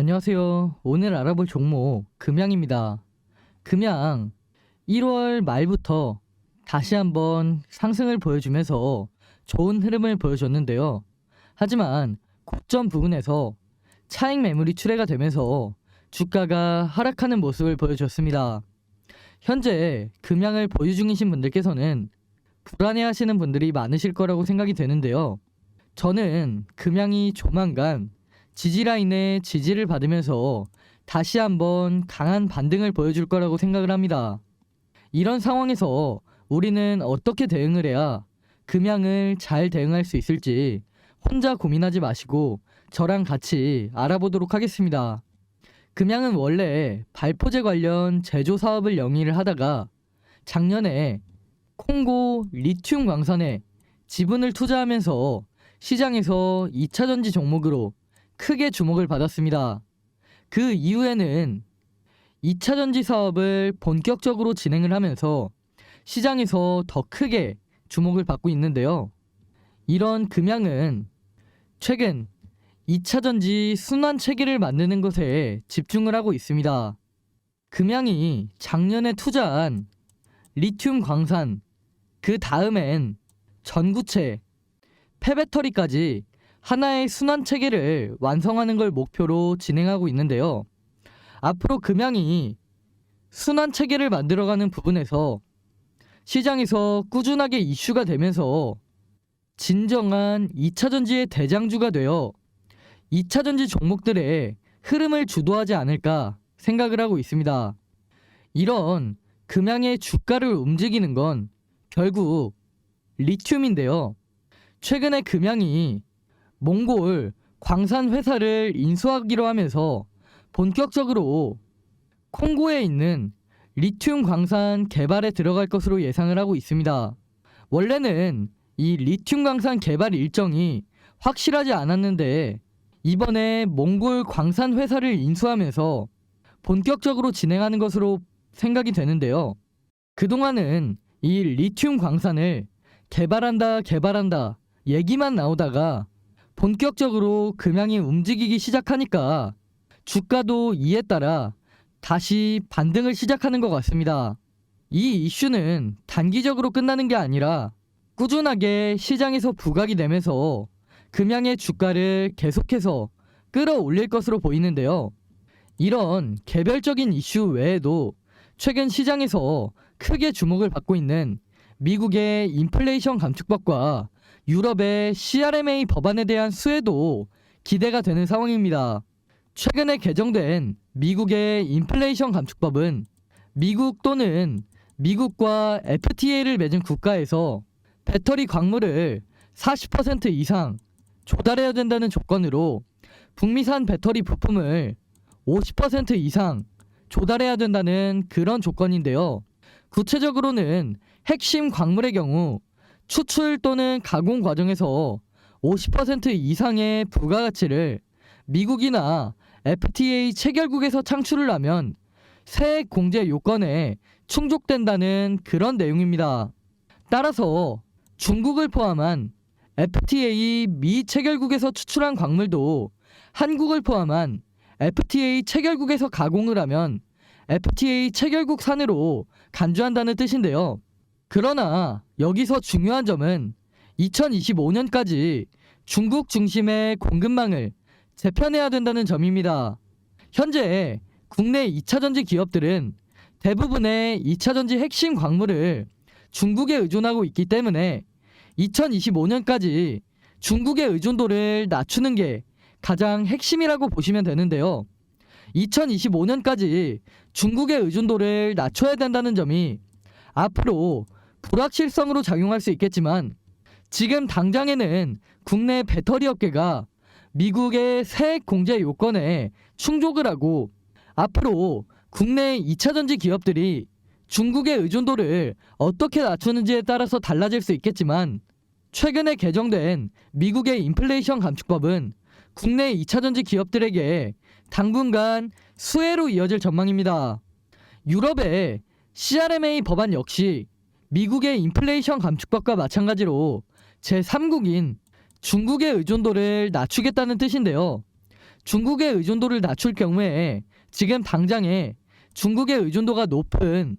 안녕하세요. 오늘 알아볼 종목 금양입니다. 금양 1월 말부터 다시 한번 상승을 보여주면서 좋은 흐름을 보여줬는데요. 하지만 고점 부근에서 차익 매물이 출회가 되면서 주가가 하락하는 모습을 보여줬습니다. 현재 금양을 보유 중이신 분들께서는 불안해하시는 분들이 많으실 거라고 생각이 되는데요. 저는 금양이 조만간 지지라인의 지지를 받으면서 다시 한번 강한 반등을 보여줄 거라고 생각을 합니다. 이런 상황에서 우리는 어떻게 대응을 해야 금양을 잘 대응할 수 있을지 혼자 고민하지 마시고 저랑 같이 알아보도록 하겠습니다. 금양은 원래 발포제 관련 제조 사업을 영위를 하다가 작년에 콩고 리튬 광산에 지분을 투자하면서 시장에서 2차전지 종목으로 크게 주목을 받았습니다. 그 이후에는 2차전지 사업을 본격적으로 진행을 하면서 시장에서 더 크게 주목을 받고 있는데요. 이런 금양은 최근 2차전지 순환 체계를 만드는 것에 집중을 하고 있습니다. 금양이 작년에 투자한 리튬 광산, 그 다음엔 전구체, 폐배터리까지 하나의 순환 체계를 완성하는 걸 목표로 진행하고 있는데요. 앞으로 금양이 순환 체계를 만들어가는 부분에서 시장에서 꾸준하게 이슈가 되면서 진정한 2차전지의 대장주가 되어 2차전지 종목들의 흐름을 주도하지 않을까 생각을 하고 있습니다. 이런 금양의 주가를 움직이는 건 결국 리튬인데요. 최근에 금양이 몽골 광산 회사를 인수하기로 하면서 본격적으로 콩고에 있는 리튬 광산 개발에 들어갈 것으로 예상을 하고 있습니다. 원래는 이 리튬 광산 개발 일정이 확실하지 않았는데 이번에 몽골 광산 회사를 인수하면서 본격적으로 진행하는 것으로 생각이 되는데요. 그동안은 이 리튬 광산을 개발한다 얘기만 나오다가 본격적으로 금양이 움직이기 시작하니까 주가도 이에 따라 다시 반등을 시작하는 것 같습니다. 이 이슈는 단기적으로 끝나는 게 아니라 꾸준하게 시장에서 부각이 되면서 금양의 주가를 계속해서 끌어올릴 것으로 보이는데요. 이런 개별적인 이슈 외에도 최근 시장에서 크게 주목을 받고 있는 미국의 인플레이션 감축법과 유럽의 CRMA 법안에 대한 수혜도 기대가 되는 상황입니다. 최근에 개정된 미국의 인플레이션 감축법은 미국 또는 미국과 FTA를 맺은 국가에서 배터리 광물을 40% 이상 조달해야 된다는 조건으로 북미산 배터리 부품을 50% 이상 조달해야 된다는 그런 조건인데요. 구체적으로는 핵심 광물의 경우 추출 또는 가공 과정에서 50% 이상의 부가가치를 미국이나 FTA 체결국에서 창출을 하면 세액 공제 요건에 충족된다는 그런 내용입니다. 따라서 중국을 포함한 FTA 미 체결국에서 추출한 광물도 한국을 포함한 FTA 체결국에서 가공을 하면 FTA 체결국 산으로 간주한다는 뜻인데요. 그러나 여기서 중요한 점은 2025년까지 중국 중심의 공급망을 재편해야 된다는 점입니다. 현재 국내 2차전지 기업들은 대부분의 2차전지 핵심 광물을 중국에 의존하고 있기 때문에 2025년까지 중국의 의존도를 낮추는 게 가장 핵심이라고 보시면 되는데요. 2025년까지 중국의 의존도를 낮춰야 된다는 점이 앞으로 불확실성으로 작용할 수 있겠지만 지금 당장에는 국내 배터리 업계가 미국의 세액 공제 요건에 충족을 하고 앞으로 국내 2차전지 기업들이 중국의 의존도를 어떻게 낮추는지에 따라서 달라질 수 있겠지만 최근에 개정된 미국의 인플레이션 감축법은 국내 2차전지 기업들에게 당분간 수혜로 이어질 전망입니다. 유럽의 CRMA 법안 역시 미국의 인플레이션 감축법과 마찬가지로 제3국인 중국의 의존도를 낮추겠다는 뜻인데요. 중국의 의존도를 낮출 경우에 지금 당장에 중국의 의존도가 높은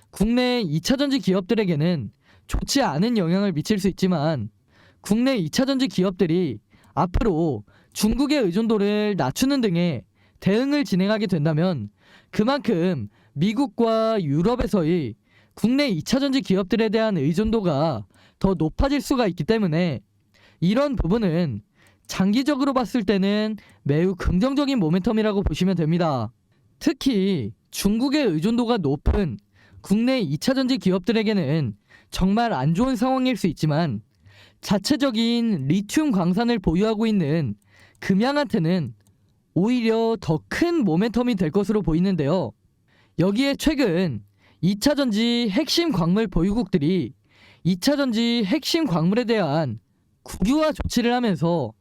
국내 2차전지 기업들에게는 좋지 않은 영향을 미칠 수 있지만, 국내 2차전지 기업들이 앞으로 중국의 의존도를 낮추는 등의 대응을 진행하게 된다면 그만큼 미국과 유럽에서의 국내 2차전지 기업들에 대한 의존도가 더 높아질 수가 있기 때문에 이런 부분은 장기적으로 봤을 때는 매우 긍정적인 모멘텀이라고 보시면 됩니다. 특히 중국의 의존도가 높은 국내 2차전지 기업들에게는 정말 안 좋은 상황일 수 있지만, 자체적인 리튬 광산을 보유하고 있는 금양한테는 오히려 더 큰 모멘텀이 될 것으로 보이는데요. 여기에 최근 2차전지 핵심 광물 보유국들이 2차전지 핵심 광물에 대한 국유화 조치를 하면서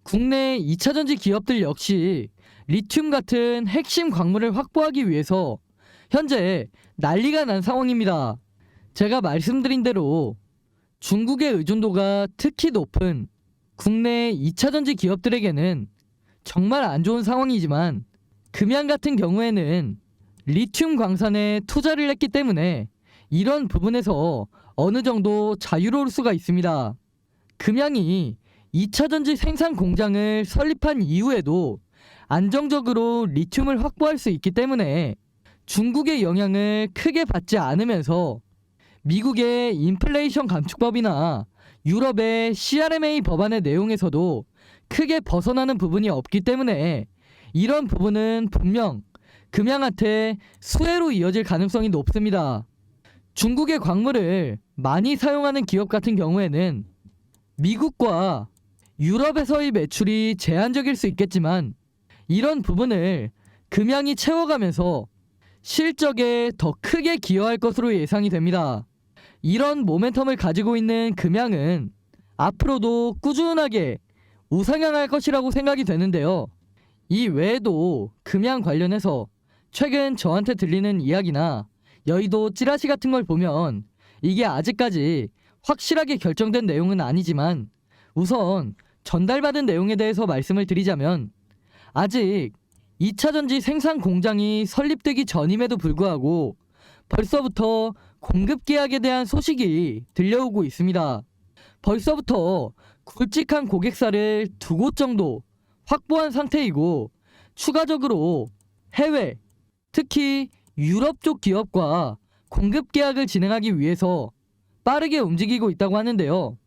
국내 2차전지 기업들 역시 리튬 같은 핵심 광물을 확보하기 위해서 현재 난리가 난 상황입니다. 제가 말씀드린 대로 중국의 의존도가 특히 높은 국내 2차전지 기업들에게는 정말 안 좋은 상황이지만, 금양 같은 경우에는 리튬 광산에 투자를 했기 때문에 이런 부분에서 어느 정도 자유로울 수가 있습니다. 금양이 2차전지 생산 공장을 설립한 이후에도 안정적으로 리튬을 확보할 수 있기 때문에 중국의 영향을 크게 받지 않으면서 미국의 인플레이션 감축법이나 유럽의 CRMA 법안의 내용에서도 크게 벗어나는 부분이 없기 때문에 이런 부분은 분명 금양한테 수혜로 이어질 가능성이 높습니다. 중국의 광물을 많이 사용하는 기업 같은 경우에는 미국과 유럽에서의 매출이 제한적일 수 있겠지만, 이런 부분을 금양이 채워가면서 실적에 더 크게 기여할 것으로 예상이 됩니다. 이런 모멘텀을 가지고 있는 금양은 앞으로도 꾸준하게 우상향할 것이라고 생각이 되는데요. 이 외에도 금양 관련해서 최근 저한테 들리는 이야기나 여의도 찌라시 같은 걸 보면 이게 아직까지 확실하게 결정된 내용은 아니지만, 우선 전달받은 내용에 대해서 말씀을 드리자면, 아직 2차전지 생산 공장이 설립되기 전임에도 불구하고 벌써부터 공급 계약에 대한 소식이 들려오고 있습니다. 벌써부터 굵직한 고객사를 2곳 정도 확보한 상태이고, 추가적으로 해외, 특히 유럽 쪽 기업과 공급 계약을 진행하기 위해서 빠르게 움직이고 있다고 하는데요.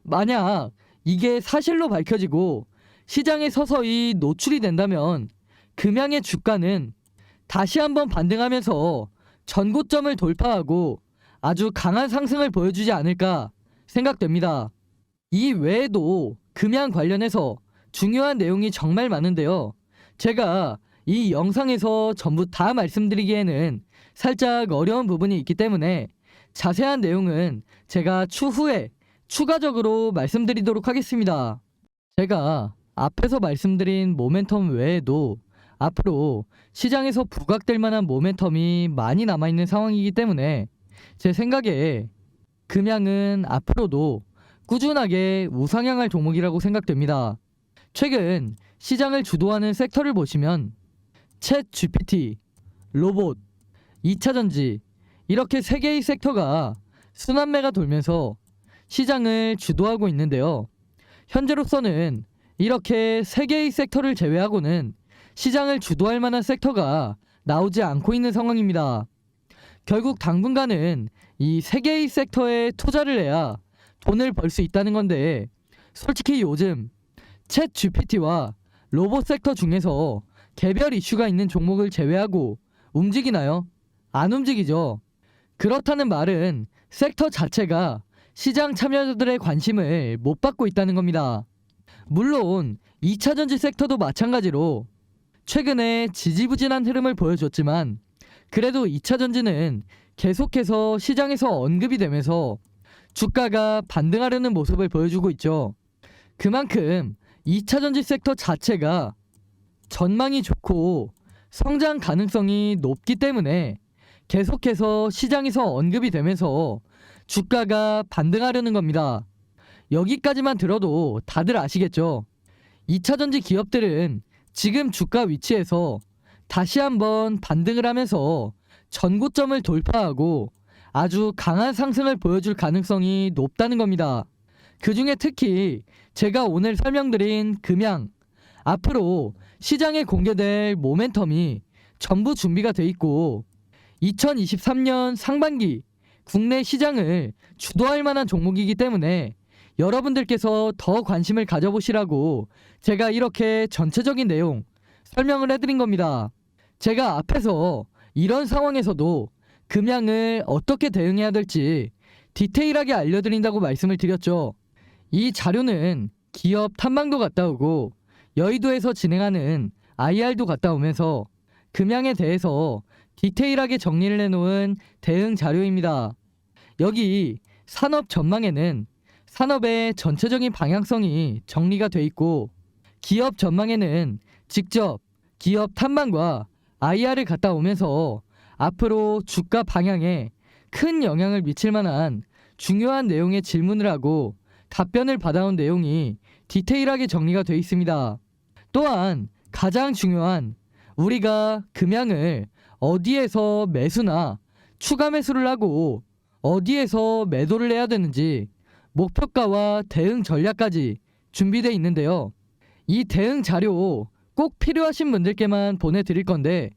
만약 이게 사실로 밝혀지고 시장에 서서히 노출이 된다면 금양의 주가는 다시 한번 반등하면서 전고점을 돌파하고 아주 강한 상승을 보여주지 않을까 생각됩니다. 이 외에도 금양 관련해서 중요한 내용이 정말 많은데요. 제가 이 영상에서 전부 다 말씀드리기에는 살짝 어려운 부분이 있기 때문에 자세한 내용은 제가 추후에 추가적으로 말씀드리도록 하겠습니다. 제가 앞에서 말씀드린 모멘텀 외에도 앞으로 시장에서 부각될 만한 모멘텀이 많이 남아있는 상황이기 때문에 제 생각에 금양은 앞으로도 꾸준하게 우상향할 종목이라고 생각됩니다. 최근 시장을 주도하는 섹터를 보시면 챗 GPT, 로봇, 2차전지 이렇게 3개의 섹터가 순환매가 돌면서 시장을 주도하고 있는데요. 현재로서는 이렇게 3개의 섹터를 제외하고는 시장을 주도할 만한 섹터가 나오지 않고 있는 상황입니다. 결국 당분간은 이 3개의 섹터에 투자를 해야 돈을 벌 수 있다는 건데, 솔직히 요즘 챗 GPT와 로봇 섹터 중에서 개별 이슈가 있는 종목을 제외하고 움직이나요? 안 움직이죠. 그렇다는 말은 섹터 자체가 시장 참여자들의 관심을 못 받고 있다는 겁니다. 물론 2차전지 섹터도 마찬가지로 최근에 지지부진한 흐름을 보여줬지만, 그래도 2차전지는 계속해서 시장에서 언급이 되면서 주가가 반등하려는 모습을 보여주고 있죠. 그만큼 2차전지 섹터 자체가 전망이 좋고 성장 가능성이 높기 때문에 계속해서 시장에서 언급이 되면서 주가가 반등하려는 겁니다. 여기까지만 들어도 다들 아시겠죠? 2차전지 기업들은 지금 주가 위치에서 다시 한번 반등을 하면서 전고점을 돌파하고 아주 강한 상승을 보여줄 가능성이 높다는 겁니다. 그 중에 특히 제가 오늘 설명드린 금양, 앞으로 시장에 공개될 모멘텀이 전부 준비가 돼 있고 2023년 상반기 국내 시장을 주도할 만한 종목이기 때문에 여러분들께서 더 관심을 가져보시라고 제가 이렇게 전체적인 내용 설명을 해드린 겁니다. 제가 앞에서 이런 상황에서도 금양을 어떻게 대응해야 될지 디테일하게 알려드린다고 말씀을 드렸죠. 이 자료는 기업 탐방도 갔다 오고 여의도에서 진행하는 IR도 갔다 오면서 금양에 대해서 디테일하게 정리를 해놓은 대응 자료입니다. 여기 산업 전망에는 산업의 전체적인 방향성이 정리가 돼 있고 기업 전망에는 직접 기업 탐방과 IR을 갔다 오면서 앞으로 주가 방향에 큰 영향을 미칠 만한 중요한 내용의 질문을 하고 답변을 받아온 내용이 디테일하게 정리가 되어 있습니다. 또한 가장 중요한 우리가 금양을 어디에서 매수나 추가 매수를 하고 어디에서 매도를 해야 되는지 목표가와 대응 전략까지 준비되어 있는데요. 이 대응 자료 꼭 필요하신 분들께만 보내드릴 건데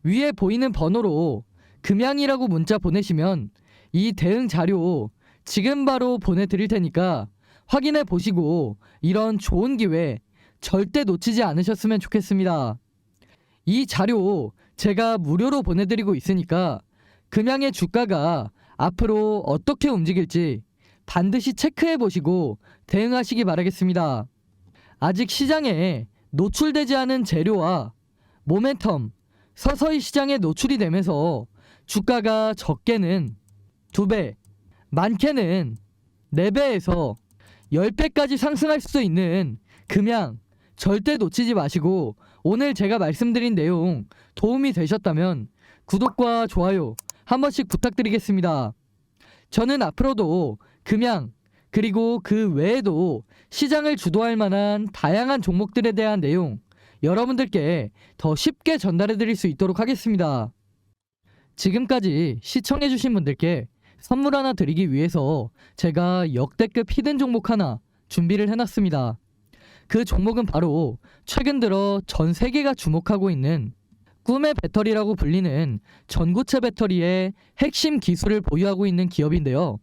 위에 보이는 번호로 금양이라고 문자 보내시면 이 대응 자료 지금 바로 보내드릴 테니까 확인해 보시고 이런 좋은 기회 절대 놓치지 않으셨으면 좋겠습니다. 이 자료 제가 무료로 보내드리고 있으니까 금양의 주가가 앞으로 어떻게 움직일지 반드시 체크해 보시고 대응하시기 바라겠습니다. 아직 시장에 노출되지 않은 재료와 모멘텀 서서히 시장에 노출이 되면서 주가가 적게는 2배, 많게는 4배에서 10배까지 상승할 수도 있는 금양 절대 놓치지 마시고 오늘 제가 말씀드린 내용 도움이 되셨다면 구독과 좋아요 한 번씩 부탁드리겠습니다. 저는 앞으로도 금양 그리고 그 외에도 시장을 주도할 만한 다양한 종목들에 대한 내용 여러분들께 더 쉽게 전달해 드릴 수 있도록 하겠습니다. 지금까지 시청해주신 분들께 선물 하나 드리기 위해서 제가 역대급 히든 종목 하나 준비를 해놨습니다. 그 종목은 바로 최근 들어 전 세계가 주목하고 있는 꿈의 배터리라고 불리는 전고체 배터리의 핵심 기술을 보유하고 있는 기업인데요.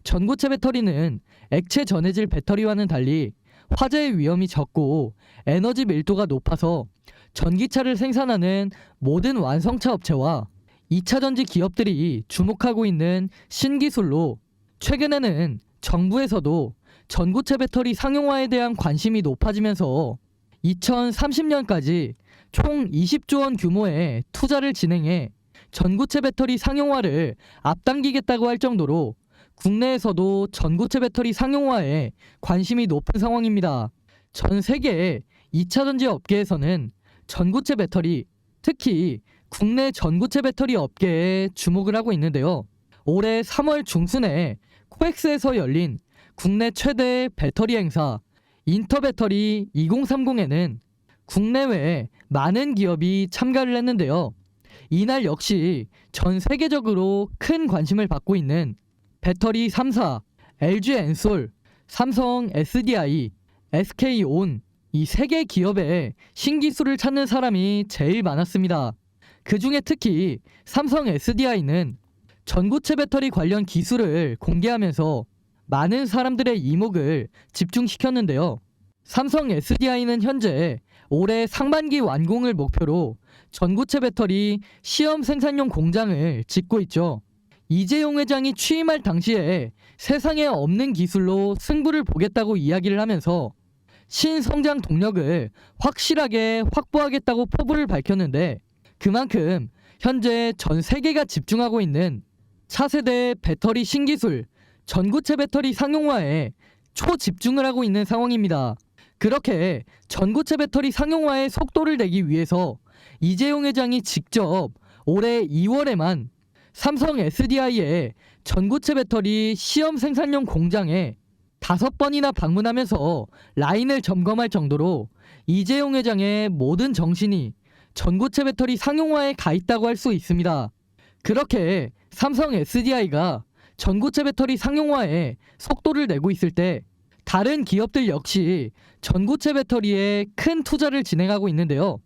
전고체 배터리는 액체 전해질 배터리와는 달리 화재의 위험이 적고 에너지 밀도가 높아서 전기차를 생산하는 모든 완성차 업체와 2차전지 기업들이 주목하고 있는 신기술로 최근에는 정부에서도 전고체 배터리 상용화에 대한 관심이 높아지면서 2030년까지 총 20조 원 규모의 투자를 진행해 전고체 배터리 상용화를 앞당기겠다고 할 정도로 국내에서도 전고체 배터리 상용화에 관심이 높은 상황입니다. 전 세계 2차전지 업계에서는 전고체 배터리, 특히 국내 전고체 배터리 업계에 주목을 하고 있는데요. 올해 3월 중순에 코엑스에서 열린 국내 최대 배터리 행사 인터배터리 2030에는 국내외 많은 기업이 참가를 했는데요. 이날 역시 전 세계적으로 큰 관심을 받고 있는 배터리 3사, LG 엔솔, 삼성 SDI, SK온 이 3개 기업의 신기술을 찾는 사람이 제일 많았습니다. 그 중에 특히 삼성 SDI는 전고체 배터리 관련 기술을 공개하면서 많은 사람들의 이목을 집중시켰는데요. 삼성 SDI는 현재 올해 상반기 완공을 목표로 전고체 배터리 시험 생산용 공장을 짓고 있죠. 이재용 회장이 취임할 당시에 세상에 없는 기술로 승부를 보겠다고 이야기를 하면서 신성장 동력을 확실하게 확보하겠다고 포부를 밝혔는데 그만큼 현재 전 세계가 집중하고 있는 차세대 배터리 신기술 전고체 배터리 상용화에 초집중을 하고 있는 상황입니다. 그렇게 전고체 배터리 상용화의 속도를 내기 위해서 이재용 회장이 직접 올해 2월에만 삼성 SDI의 전고체 배터리 시험 생산용 공장에 5번이나 방문하면서 라인을 점검할 정도로 이재용 회장의 모든 정신이 전고체 배터리 상용화에 가 있다고 할 수 있습니다. 그렇게 삼성 SDI가 전고체 배터리 상용화에 속도를 내고 있을 때 다른 기업들 역시 전고체 배터리에 큰 투자를 진행하고 있는데요.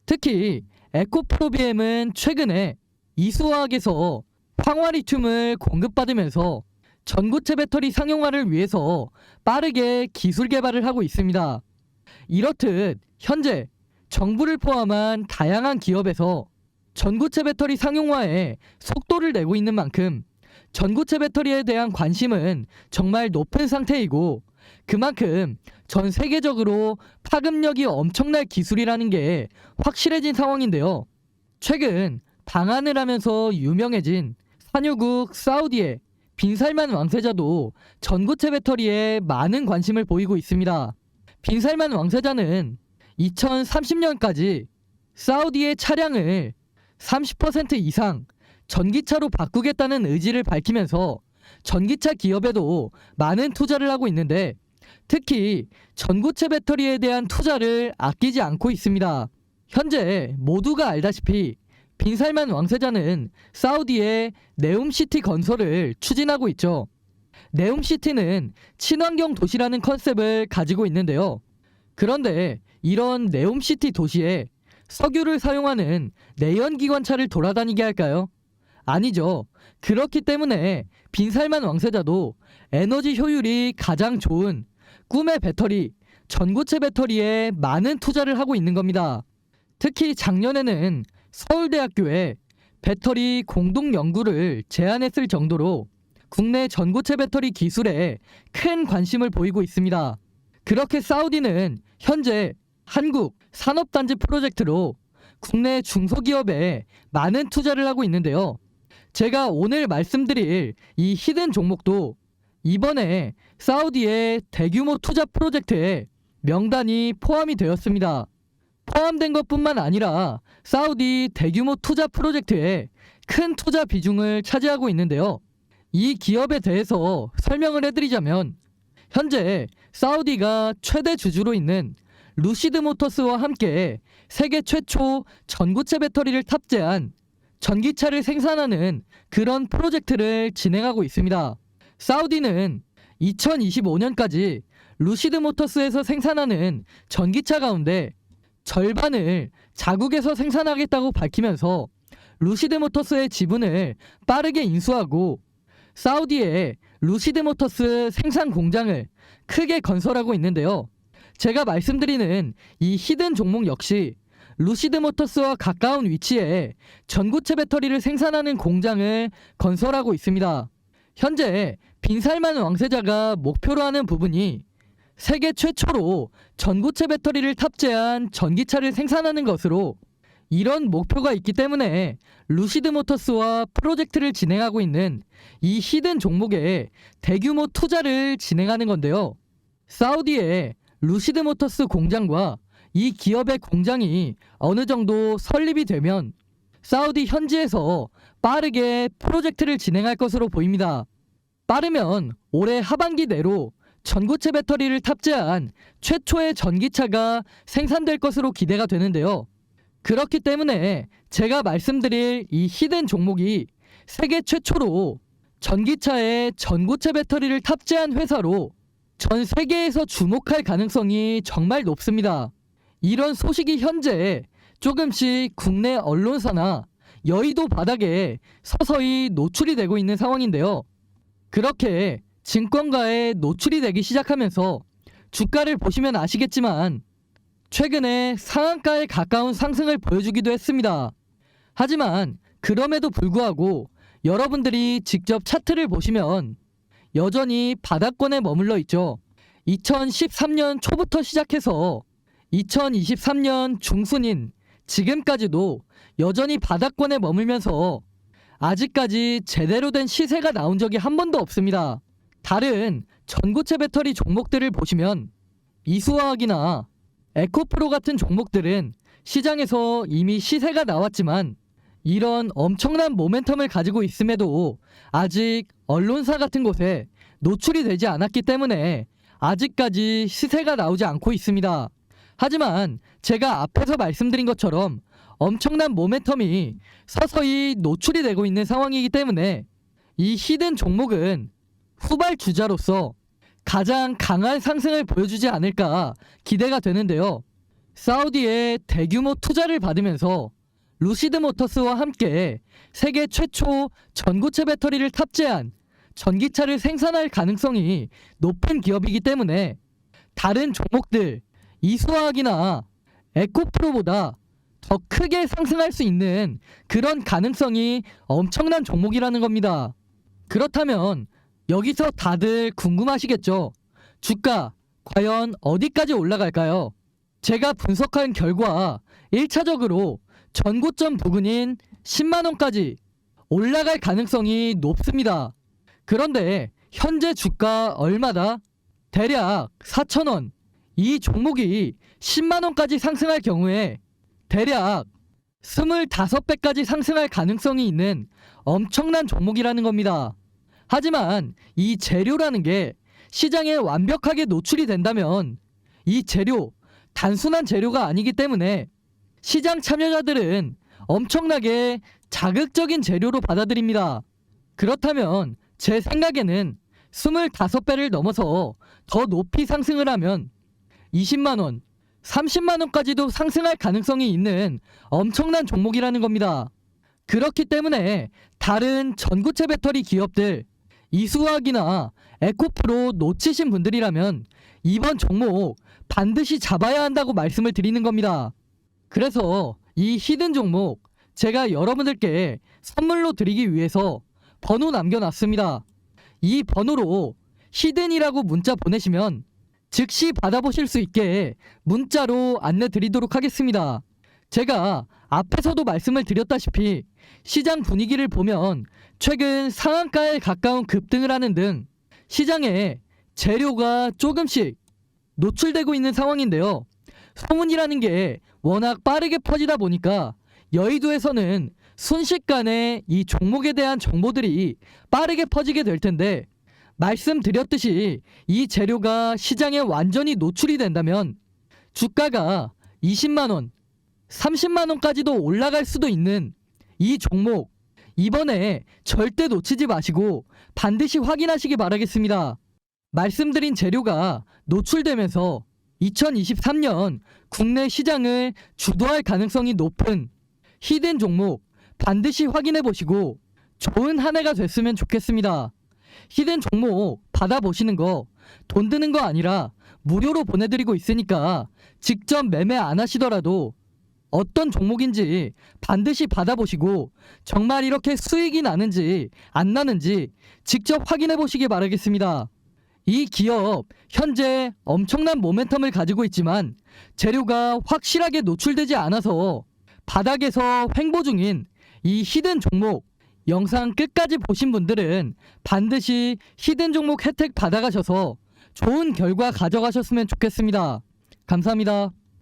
특히 에코프로비엠은 최근에 이수화학에서 황화리튬을 공급받으면서 전고체 배터리 상용화를 위해서 빠르게 기술 개발을 하고 있습니다. 이렇듯 현재 정부를 포함한 다양한 기업에서 전고체 배터리 상용화에 속도를 내고 있는 만큼 전고체 배터리에 대한 관심은 정말 높은 상태이고, 그만큼 전 세계적으로 파급력이 엄청날 기술이라는 게 확실해진 상황인데요. 최근 방한을 하면서 유명해진 산유국 사우디의 빈살만 왕세자도 전고체 배터리에 많은 관심을 보이고 있습니다. 빈살만 왕세자는 2030년까지 사우디의 차량을 30% 이상 전기차로 바꾸겠다는 의지를 밝히면서 전기차 기업에도 많은 투자를 하고 있는데, 특히 전고체 배터리에 대한 투자를 아끼지 않고 있습니다. 현재 모두가 알다시피 빈살만 왕세자는 사우디의 네움시티 건설을 추진하고 있죠. 네움시티는 친환경 도시라는 컨셉을 가지고 있는데요. 그런데 이런 네움시티 도시에 석유를 사용하는 내연기관차를 돌아다니게 할까요? 아니죠. 그렇기 때문에 빈살만 왕세자도 에너지 효율이 가장 좋은 꿈의 배터리, 전고체 배터리에 많은 투자를 하고 있는 겁니다. 특히 작년에는 서울대학교에 배터리 공동 연구를 제안했을 정도로 국내 전고체 배터리 기술에 큰 관심을 보이고 있습니다. 그렇게 사우디는 현재 한국 산업단지 프로젝트로 국내 중소기업에 많은 투자를 하고 있는데요. 제가 오늘 말씀드릴 이 히든 종목도 이번에 사우디의 대규모 투자 프로젝트에 명단이 포함이 되었습니다. 포함된 것뿐만 아니라 사우디 대규모 투자 프로젝트에 큰 투자 비중을 차지하고 있는데요. 이 기업에 대해서 설명을 해드리자면, 현재 사우디가 최대 주주로 있는 루시드 모터스와 함께 세계 최초 전고체 배터리를 탑재한 전기차를 생산하는 그런 프로젝트를 진행하고 있습니다. 사우디는 2025년까지 루시드 모터스에서 생산하는 전기차 가운데 절반을 자국에서 생산하겠다고 밝히면서 루시드 모터스의 지분을 빠르게 인수하고 사우디에 루시드 모터스 생산 공장을 크게 건설하고 있는데요. 제가 말씀드리는 이 히든 종목 역시 루시드 모터스와 가까운 위치에 전고체 배터리를 생산하는 공장을 건설하고 있습니다. 현재 빈살만 왕세자가 목표로 하는 부분이 세계 최초로 전고체 배터리를 탑재한 전기차를 생산하는 것으로, 이런 목표가 있기 때문에 루시드 모터스와 프로젝트를 진행하고 있는 이 히든 종목에 대규모 투자를 진행하는 건데요. 사우디의 루시드 모터스 공장과 이 기업의 공장이 어느 정도 설립이 되면 사우디 현지에서 빠르게 프로젝트를 진행할 것으로 보입니다. 빠르면 올해 하반기 내로 전고체 배터리를 탑재한 최초의 전기차가 생산될 것으로 기대가 되는데요. 그렇기 때문에 제가 말씀드릴 이 히든 종목이 세계 최초로 전기차에 전고체 배터리를 탑재한 회사로 전 세계에서 주목할 가능성이 정말 높습니다. 이런 소식이 현재 조금씩 국내 언론사나 여의도 바닥에 서서히 노출이 되고 있는 상황인데요. 그렇게 증권가에 노출이 되기 시작하면서 주가를 보시면 아시겠지만 최근에 상한가에 가까운 상승을 보여주기도 했습니다. 하지만 그럼에도 불구하고 여러분들이 직접 차트를 보시면 여전히 바닥권에 머물러 있죠. 2013년 초부터 시작해서 2023년 중순인 지금까지도 여전히 바닥권에 머물면서 아직까지 제대로 된 시세가 나온 적이 한 번도 없습니다. 다른 전고체 배터리 종목들을 보시면 이수화학이나 에코프로 같은 종목들은 시장에서 이미 시세가 나왔지만 이런 엄청난 모멘텀을 가지고 있음에도 아직 언론사 같은 곳에 노출이 되지 않았기 때문에 아직까지 시세가 나오지 않고 있습니다. 하지만 제가 앞에서 말씀드린 것처럼 엄청난 모멘텀이 서서히 노출이 되고 있는 상황이기 때문에 이 히든 종목은 후발주자로서 가장 강한 상승을 보여주지 않을까 기대가 되는데요. 사우디의 대규모 투자를 받으면서 루시드모터스와 함께 세계 최초 전고체 배터리를 탑재한 전기차를 생산할 가능성이 높은 기업이기 때문에 다른 종목들 이수화학이나 에코프로보다 더 크게 상승할 수 있는 그런 가능성이 엄청난 종목이라는 겁니다. 그렇다면 여기서 다들 궁금하시겠죠? 주가 과연 어디까지 올라갈까요? 제가 분석한 결과 1차적으로 전고점 부근인 10만원까지 올라갈 가능성이 높습니다. 그런데 현재 주가 얼마다? 대략 4,000원. 이 종목이 10만원까지 상승할 경우에 대략 25배까지 상승할 가능성이 있는 엄청난 종목이라는 겁니다. 하지만 이 재료라는 게 시장에 완벽하게 노출이 된다면 이 재료, 단순한 재료가 아니기 때문에 시장 참여자들은 엄청나게 자극적인 재료로 받아들입니다. 그렇다면 제 생각에는 25배를 넘어서 더 높이 상승을 하면 20만원, 30만원까지도 상승할 가능성이 있는 엄청난 종목이라는 겁니다. 그렇기 때문에 다른 전고체 배터리 기업들, 이수화학이나 에코프로 놓치신 분들이라면 이번 종목 반드시 잡아야 한다고 말씀을 드리는 겁니다. 그래서 이 히든 종목 제가 여러분들께 선물로 드리기 위해서 번호 남겨놨습니다. 이 번호로 히든이라고 문자 보내시면 즉시 받아보실 수 있게 문자로 안내 드리도록 하겠습니다. 제가 앞에서도 말씀을 드렸다시피 시장 분위기를 보면 최근 상한가에 가까운 급등을 하는 등 시장에 재료가 조금씩 노출되고 있는 상황인데요. 소문이라는 게 워낙 빠르게 퍼지다 보니까 여의도에서는 순식간에 이 종목에 대한 정보들이 빠르게 퍼지게 될 텐데, 말씀드렸듯이 이 재료가 시장에 완전히 노출이 된다면 주가가 20만원, 30만원까지도 올라갈 수도 있는 이 종목, 이번에 절대 놓치지 마시고 반드시 확인하시기 바라겠습니다. 말씀드린 재료가 노출되면서 2023년 국내 시장을 주도할 가능성이 높은 히든 종목 반드시 확인해 보시고 좋은 한 해가 됐으면 좋겠습니다. 히든 종목 받아보시는 거 돈 드는 거 아니라 무료로 보내드리고 있으니까 직접 매매 안 하시더라도 어떤 종목인지 반드시 받아보시고 정말 이렇게 수익이 나는지 안 나는지 직접 확인해 보시기 바라겠습니다. 이 기업 현재 엄청난 모멘텀을 가지고 있지만 재료가 확실하게 노출되지 않아서 바닥에서 횡보 중인 이 히든 종목, 영상 끝까지 보신 분들은 반드시 히든 종목 혜택 받아가셔서 좋은 결과 가져가셨으면 좋겠습니다. 감사합니다.